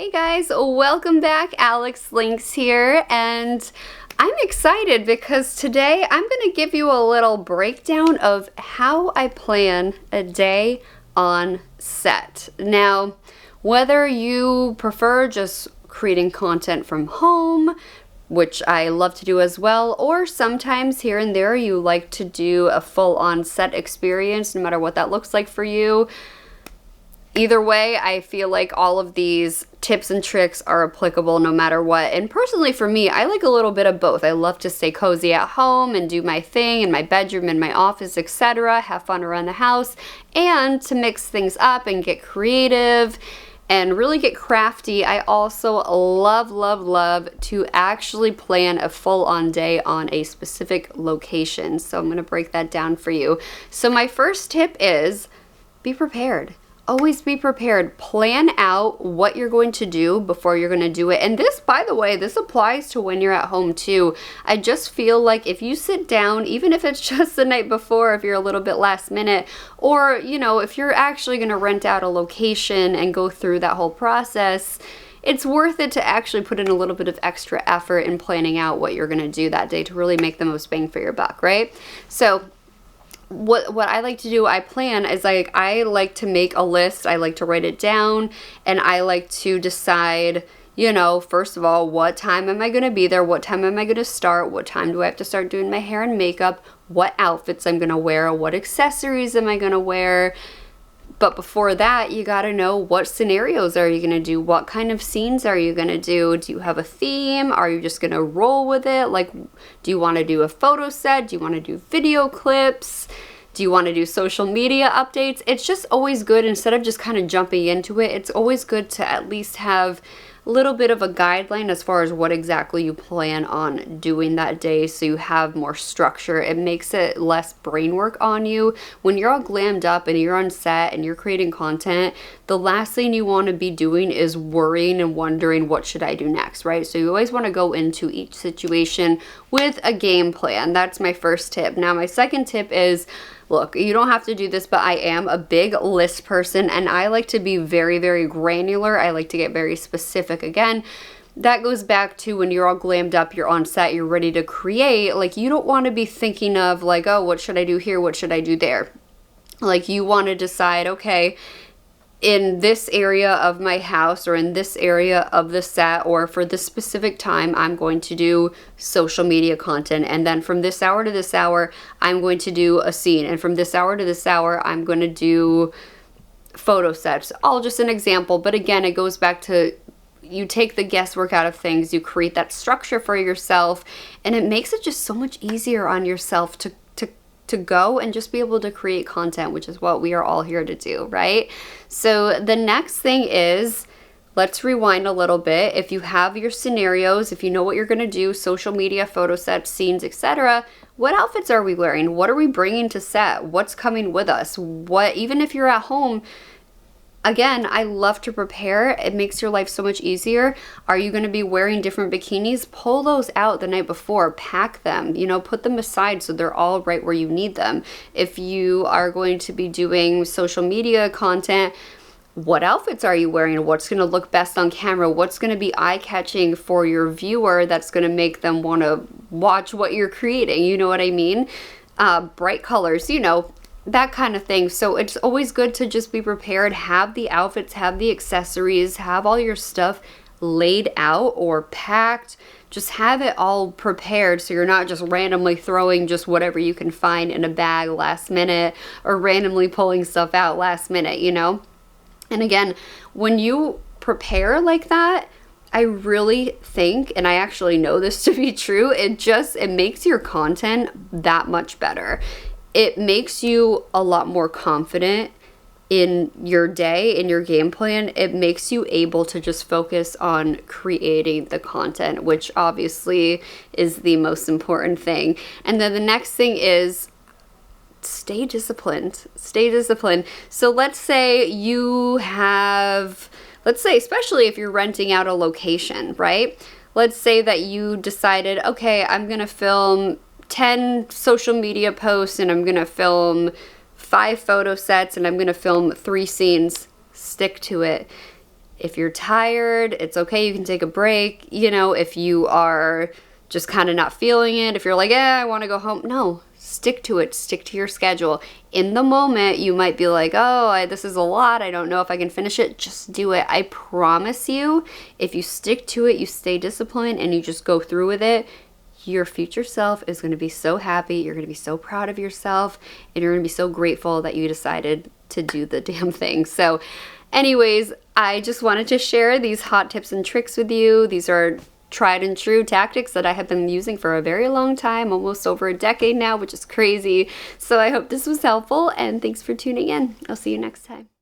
Hey guys, welcome back. Alix Lynx here, and I'm excited because today I'm going to give you a little breakdown of how I plan a day on set. Now, whether you prefer just creating content from home, which I love to do as well, or sometimes here and there you like to do a full-on set experience, no matter what that looks like for you. Either way, I feel like all of these tips and tricks are applicable no matter what. And personally for me, I like a little bit of both. I love to stay cozy at home and do my thing in my bedroom, in my office, etc. Have fun around the house, and to mix things up and get creative and really get crafty. I also love to actually plan a full-on day on a specific location. So I'm going to break that down for you. So my first tip is be prepared. Always be prepared. Plan out what you're going to do before you're going to do it. And this, by the way, this applies to when you're at home too. I just feel like if you sit down, even if it's just the night before, if you're a little bit last minute, or, you know, if you're actually going to rent out a location and go through that whole process, it's worth it to actually put in a little bit of extra effort in planning out what you're going to do that day to really make the most bang for your buck, right? So what I like to do, I plan, is I like to make a list. I like to write it down, and I like to decide, you know, first of all, what time am I going to be there? What time am I going to start? What time do I have to start doing my hair and makeup? What outfits I'm going to wear? What accessories am I going to wear? But before that, you got to know, what scenarios are you going to do? What kind of scenes are you going to do? Do you have a theme? Are you just going to roll with it? Like, do you want to do a photo set? Do you want to do video clips? Do you want to do social media updates? It's just always good, instead of just kind of jumping into it, it's always good to at least have a little bit of a guideline as far as what exactly you plan on doing that day, so you have more structure. It makes it less brain work on you. When you're all glammed up and you're on set and you're creating content, the last thing you want to be doing is worrying and wondering, what should I do next, right? So you always want to go into each situation with a game plan. That's my first tip. Now, my second tip is, look, you don't have to do this, but I am a big list person, and I like to be very granular. I like to get very specific. Again, that goes back to when you're all glammed up, you're on set, you're ready to create. Like, you don't want to be thinking of like, oh, what should I do here? What should I do there? Like, you want to decide, okay, in this area of my house or in this area of the set, or for this specific time, I'm going to do social media content. And then from this hour to this hour, I'm going to do a scene. And from this hour to this hour, I'm going to do photo sets. All just an example. But again, it goes back to, you take the guesswork out of things, you create that structure for yourself, and it makes it just so much easier on yourself to go and just be able to create content, which is what we are all here to do, right? So the next thing is, let's rewind a little bit. If you have your scenarios, if you know what you're going to do, social media, photo sets, scenes, etc., what outfits are we wearing? What are we bringing to set? What's coming with us? What, even if you're at home, again, I love to prepare. It makes your life so much easier. Are you going to be wearing different bikinis? Pull those out the night before. Pack them, you know, put them aside so they're all right where you need them. If you are going to be doing social media content, what outfits are you wearing? What's going to look best on camera? What's going to be eye-catching for your viewer that's going to make them want to watch what you're creating? You know what I mean? Bright colors, you know, that kind of thing. So it's always good to just be prepared, have the outfits, have the accessories, have all your stuff laid out or packed. Just have it all prepared, so you're not just randomly throwing just whatever you can find in a bag last minute, or randomly pulling stuff out last minute, you know? And again, when you prepare like that, I really think, and I actually know this to be true, it makes your content that much better. It makes you a lot more confident in your day, in your game plan. It makes you able to just focus on creating the content, which obviously is the most important thing. And then the next thing is, stay disciplined. Stay disciplined. So let's say especially if you're renting out a location, right? Let's say that you decided, okay, I'm going to film 10 social media posts, and I'm going to film 5 photo sets, and I'm going to film 3 scenes. Stick to it. If you're tired, it's okay, you can take a break. You know, if you are just kind of not feeling it, if you're like, I want to go home, no, stick to it, stick to your schedule. In the moment, you might be like, this is a lot, I don't know if I can finish it. Just do it. I promise you, if you stick to it, you stay disciplined, and you just go through with it, your future self is going to be so happy, you're going to be so proud of yourself, and you're going to be so grateful that you decided to do the damn thing. So anyways, I just wanted to share these hot tips and tricks with you. These are tried and true tactics that I have been using for a very long time, almost over a decade now, which is crazy. So I hope this was helpful, and thanks for tuning in. I'll see you next time.